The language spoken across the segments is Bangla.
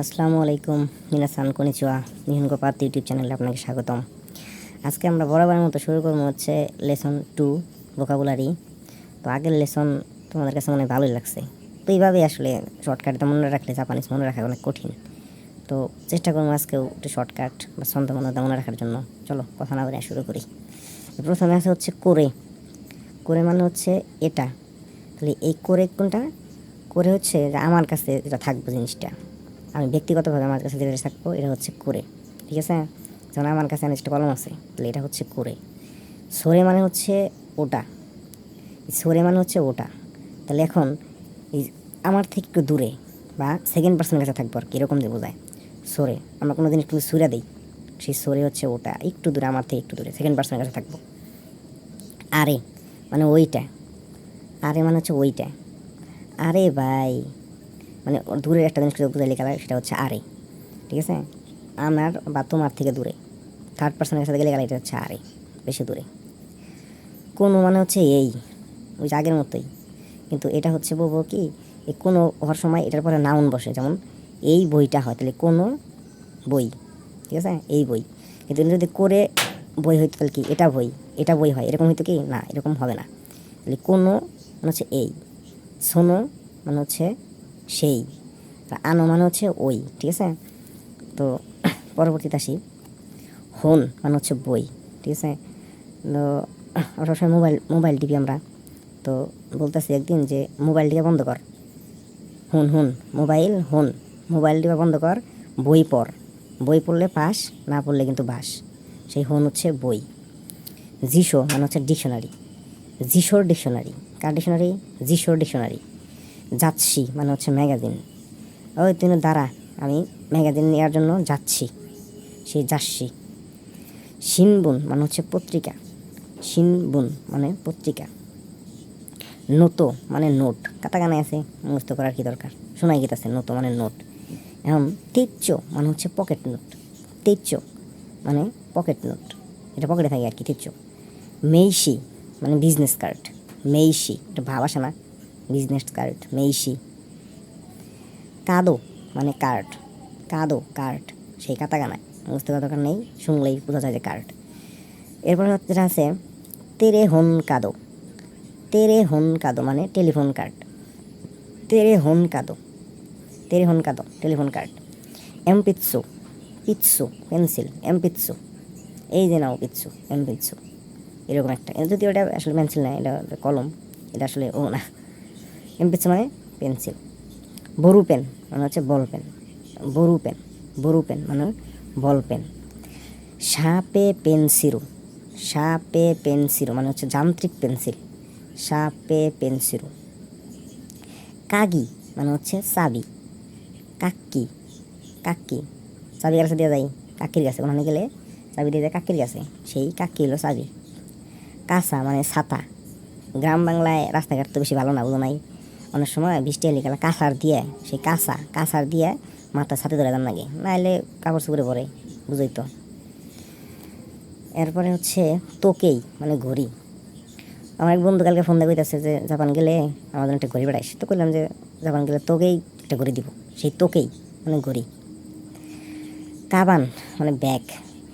আসসালামু আলাইকুম মিনাসান কনিচিওয়া নিহনগো পাত ইউটিউব চ্যানেলে আপনাকে স্বাগতম। আজকে আমরা বরাবরের মতো শুরু করবো হচ্ছে লেসন 2 ভোকাবুলারি। তো আগের লেসন তোমাদের কাছে মনে ভালোই লাগছে, তো এইভাবেই আসলে শর্টকাটে মনে রাখলে জাপানিজ মনে রাখা অনেক কঠিন। তো চেষ্টা করবো আজকেও একটু শর্টকাট বা ছন্দ মনে রাখার জন্য। চলো কথা না বলে শুরু করি। প্রথমে আছে হচ্ছে করে। করে মানে হচ্ছে এটা, তাহলে এই করে কোনটা? করে হচ্ছে যে আমার কাছে যেটা থাকবে জিনিসটা, আমি ব্যক্তিগতভাবে আমার কাছে যেটা থাকবো এটা হচ্ছে করে। ঠিক আছে, যেমন আমার কাছে একটা কলম আছে, তাহলে এটা হচ্ছে করে। সরে মানে হচ্ছে ওটা, সরে মানে হচ্ছে ওটা। তাহলে এখন এই আমার থেকে একটু দূরে বা সেকেন্ড পার্সনের কাছে থাকবো আর কি, এরকম যে বোঝায় সরে। আমরা কোনো দিন একটু সুরা দিই, সেই সরে হচ্ছে ওটা, একটু দূরে, আমার থেকে একটু দূরে সেকেন্ড পার্সনের কাছে থাকবো। আরে মানে ওইটা, আরে মানে হচ্ছে ওইটা। আরে ভাই মানে দূরের একটা জিনিস বুঝাইলে গেলে সেটা হচ্ছে আরে। ঠিক আছে, আমার বা তোমার থেকে দূরে, থার্ড পার্সনের সাথে গেলে গেলে এটা হচ্ছে আরে, বেশি দূরে। কোনো মানে হচ্ছে এই, ওই যে আগের মতোই, কিন্তু এটা হচ্ছে বলবো কি, এই কোনো হওয়ার সময় এটার পরে নাউন বসে, যেমন এই বইটা হয় তাহলে কোনো বই। ঠিক আছে, এই বই। কিন্তু যদি করে বই হইতো তাহলে কি এটা বই, এটা বই হয়, এরকম হইতো কি না, এরকম হবে না। তাহলে কোনো মানে হচ্ছে এই, শোনো মানে হচ্ছে সেই, আর আনো মানে হচ্ছে ওই। ঠিক আছে, তো পরবর্তীতে আসি। হন মানে হচ্ছে বই। ঠিক আছে, তো আমরা সবসময় মোবাইল টিপি আমরা, তো বলতেছি একদিন যে মোবাইলটিকে বন্ধ কর, হুন হুন মোবাইল হুন, মোবাইল টিপা বন্ধ কর, বই পড়, বই পড়লে পাস, না পড়লে কিন্তু বাস। সেই হন হচ্ছে বই। জিশো মানে হচ্ছে ডিকশনারি, জিশোর ডিকশনারি। কার ডিকশনারি? জিশোর ডিকশনারি। যাচ্ছি মানে হচ্ছে ম্যাগাজিন, ওই তুই দাঁড়া, আমি ম্যাগাজিন নেওয়ার জন্য যাচ্ছি, সেই যাচ্ছি। শিনবুন মানে হচ্ছে পত্রিকা, শিনবুন মানে পত্রিকা। নোটো মানে নোট, কাতাকানায় আছে, মুখস্থ করার কি দরকার, শোনাই গেতেছে নোটো মানে নোট। এখন তেচ্চো মানে হচ্ছে পকেট নোট, তেচ্চো মানে পকেট নোট, এটা পকেটে থাকে আর কি তেচ্চো। মেইশি মানে বিজনেস কার্ড, মেইশি এটা ভাব আসে না, বিজনেস কার্ড মেইশি। কাদো মানে কার্ড, কাদো কার্ড, সেই কাতাকানায় মুখস্থ করার দরকার নেই, শুনলেই বোঝা যায় যে কার্ড। এরপরে যেটা আছে তেরে হন কাদো, তেরে হন কাদো মানে টেলিফোন কার্ড, তেরে হন কাদো, তেরে হন কাদো টেলিফোন কার্ড। এমপিৎসু, পিৎসু পেন্সিল, এমপিৎসু এই যে নাও পিৎসু, এমপিৎসু এরকম একটা, যদি ওটা আসলে পেন্সিল না, এটা কলম, এটা আসলে ও না। এমপিৎসু মানে পেন্সিল। বরু পেন মানে হচ্ছে বল পেন, বরু পেন, বরু পেন মানে বল পেন। সাপে পেন্সিরু, সাপে পেন্সিরু মানে হচ্ছে যান্ত্রিক পেন্সিল, সাপে পেন্সিরু। কাগি মানে হচ্ছে চাবি, কাক্কি, কাক্কি চাবি গাছে দেওয়া যায়, কাকির গাছে ওখানে গেলে চাবি দিয়ে যায় কাকির গাছে, সেই কাক্কি হলো চাবি। কাঁচা মানে ছাতা, গ্রাম বাংলায় রাস্তাঘাট তো বেশি ভালো না, বুঝো নাই, অনেক সময় বৃষ্টি এলে গেলে কাঁচার দিয়ে, সেই কাঁচার দিয়ে মাথা ছাতে ধরে দাম লাগে, না এলে কাপড় চুপড়ে পরে, বুঝোই তো। এরপরে হচ্ছে তোকেই মানে ঘড়ি। আমার এক বন্ধু কালকে ফোন দিয়ে কইতাছে যে জাপান গেলে আমার জন্য একটা ঘড়ি বেড়াইস, তো কইলাম যে জাপান গেলে তোকেই একটা ঘড়ি দিব, সেই তোকেই মানে ঘড়ি। কাবান মানে ব্যাগ,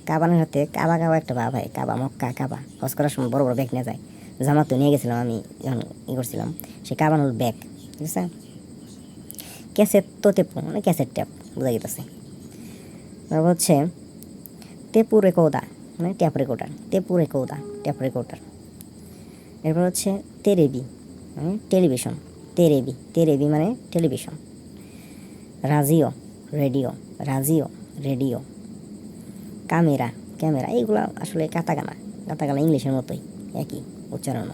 কাবানের হাতে কাবা কাবা একটা ভাব হয়, কাবা মক্কা কাবা, হজ করার সময় বড় বড় ব্যাগ নিয়ে যায়, জামা তো নিয়ে গেছিলাম আমি যখন করছিলাম, সেই কাবান হল ব্যাগ। ঠিক আছে, ক্যাসেট তো টেপু মানে ক্যাসেট ট্যাপ বোঝা গেতেছে। তারপর হচ্ছে টেপু রেকর্ডার মানে ট্যাপ রেকর্ডার, টেপু রেকর্ডার ট্যাপ রেকর্ডার। এরপর হচ্ছে তেরেবি মানে টেলিভিশন, তেরেবি, তেরেবি মানে টেলিভিশন। রাজিও রেডিও, রাজিও রেডিও। ক্যামেরা, ক্যামেরা এইগুলো আসলে কাতাকানা, কাতাকানা ইংলিশের মতোই, একই উচ্চারণ।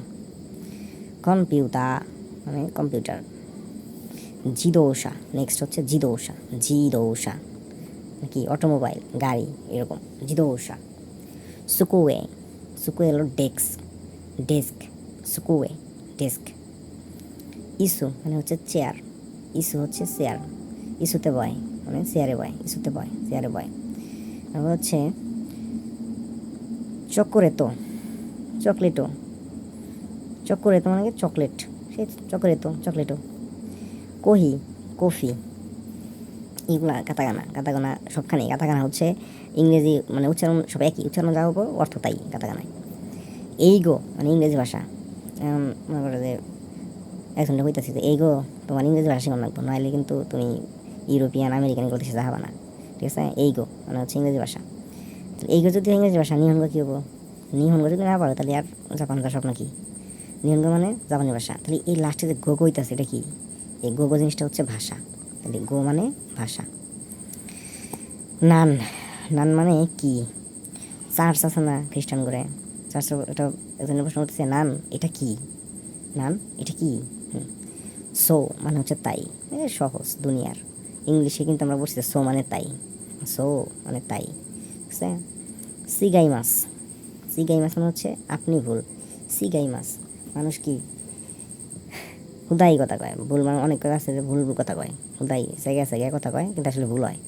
কম্পিউটার মানে কম্পিউটার। জিদোসা, নেক্সট হচ্ছে জিদোসা, জিদোসা কি অটোমোবাইল গাড়ি এরকম, জিদোসা। সুকুয়ে, সুকুয়ে হলো ডেস্ক, ডেস্ক, সুকুয়ে ডেস্ক। ইস্যু মানে হচ্ছে চেয়ার, ইস্যু হচ্ছে চেয়ার, ইস্যুতে বয় মানে চেয়ারে বয়, ইস্যুতে বয় চেয়ারে বয়। তারপর হচ্ছে চকোরেতো, চকলেটো, চকোরেতো মানে চকলেট, সে চকোরেতো চকলেটো। কহি কফি, এগুলা কাতাকানা কাতাকানা সবখানেই কাতাকানা হচ্ছে ইংরেজি মানে উচ্চারণ সব একই, উচ্চারণ যা হবো অর্থ তাই কাতাকানায়। এইগো মানে ইংরেজি ভাষা, মনে করো যে একজনটা কইতাছি যে এইগো তোমার ইংরেজি ভাষা শিখন লাগবো, নইলে কিন্তু তুমি ইউরোপিয়ান আমেরিকান এগুলো দেশে যাবা না, ঠিক আছে। এইগো মানে হচ্ছে ইংরেজি ভাষা। এইগো যদি ইংরেজি ভাষা, নিহনগো কী হবো? নিহনগো যদি না পারো তাহলে আর জাপান যাওয়ার স্বপ্ন কি? নিহনগো মানে জাপানি ভাষা। তাহলে এই লাস্টে যে গো কইতাছে এটা কি? এই গো গো জিনিসটা হচ্ছে ভাষা। তাহলে গো মানে ভাষা। নান, নান মানে কি? চার্চ আছে না খ্রিস্টান করে, চার্চ, এটা একজনের প্রশ্ন করতেছে নান এটা কি? নান এটা কি? সো মানে হচ্ছে তাই, সহজ দুনিয়ার। ইংলিশে কিন্তু আমরা বলছি সো মানে তাই, সো মানে তাই, ঠিক আছে। সিগাই মাছ, সিগাই মাছ মানে হচ্ছে আপনি ভুল। সিগাই মাছ মানুষ কি হুদাই কথা কয়, ভুল মানে অনেক কথা আছে যে ভুল ভুল কথা কয়, হুদাই জায়গায় জায়গায় কথা কয় কিন্তু আসলে ভুল হয়,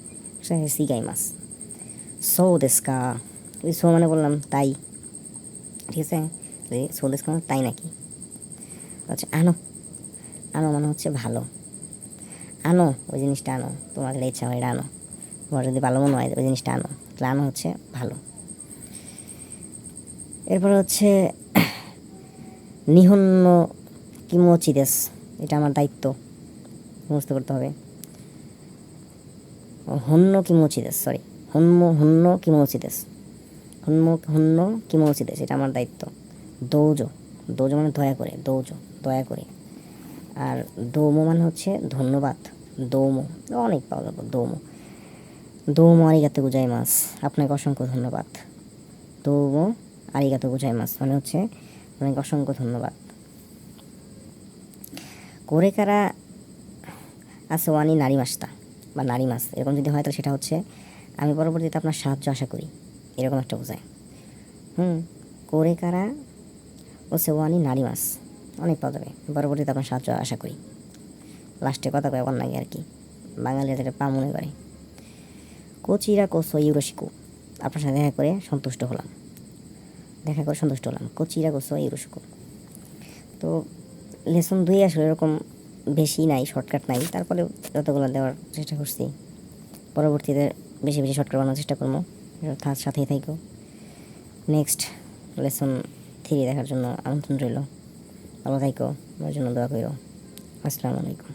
সিগাই মাছ। সো দেশকা, সো মানে বললাম তাই, ঠিক আছে। সো দেশকা মানে তাই নাকি। আচ্ছা আনো, আনো মানে হচ্ছে ভালো, আনো ওই জিনিসটা আনো, তোমার যেটা ইচ্ছা হয় এটা আনো, তোমার যদি ভালো মনে হয় ওই জিনিসটা আনো, তাহলে আনো হচ্ছে ভালো। এরপর হচ্ছে নিহন্য কিমোচিদেস, এটা আমার দায়িত্ব মুখস্থ করতে হবে। হন্য কিমোচিদেস, সরি হন্য হন্য কিমোচিদেস, হন্য কিমোচিদেস, এটা আমার দায়িত্ব। দৌজো, দৌজো মানে দয়া করে, দৌজো দয়া করে। আর দৌমো মানে হচ্ছে ধন্যবাদ, দৌমো অনেক পাওয়া যাবে, দৌমো দৌমো আরিগাতো গোজাইমাস, আপনাকে অসংখ্য ধন্যবাদ। দৌমো আরিগাতো গোজাইমাস মানে হচ্ছে আপনাকে অসংখ্য ধন্যবাদ। করে কারা আছে ওয়ানি নারী মাসটা বা নারী মাস, এরকম যদি হয় তাহলে সেটা হচ্ছে আমি পরবর্তীতে আপনার সাহায্য আশা করি, এরকম একটা বোঝায়। করে কারা ও সেওয়ানি নারী মাস অনেক পাওয়া যাবে, পরবর্তীতে আপনার সাহায্য আশা করি। লাস্টে কথা কয় অন্যায় আর কি, বাঙালিরা যেটা পা মনে করে। কোচিরা কোসো ইউরোশিকু, আপনার সাথে দেখা করে সন্তুষ্ট হলাম, দেখা করে সন্তুষ্ট হলাম, কোচিরা কোসো ইউরোশিকু। তো লেসন 2 আসলে এরকম বেশি নাই, শর্টকাট নাই, তারপরে যতগুলো দেওয়ার চেষ্টা করছি, পরবর্তীতে বেশি বেশি শর্টকাট বানানোর চেষ্টা করবো, তার সাথেই থাকো। নেক্সট লেসন 3 দেখার জন্য আমন্ত্রণ রইল। ভালো থাকো, আমার জন্য দোয়া করো। আসসালামু আলাইকুম।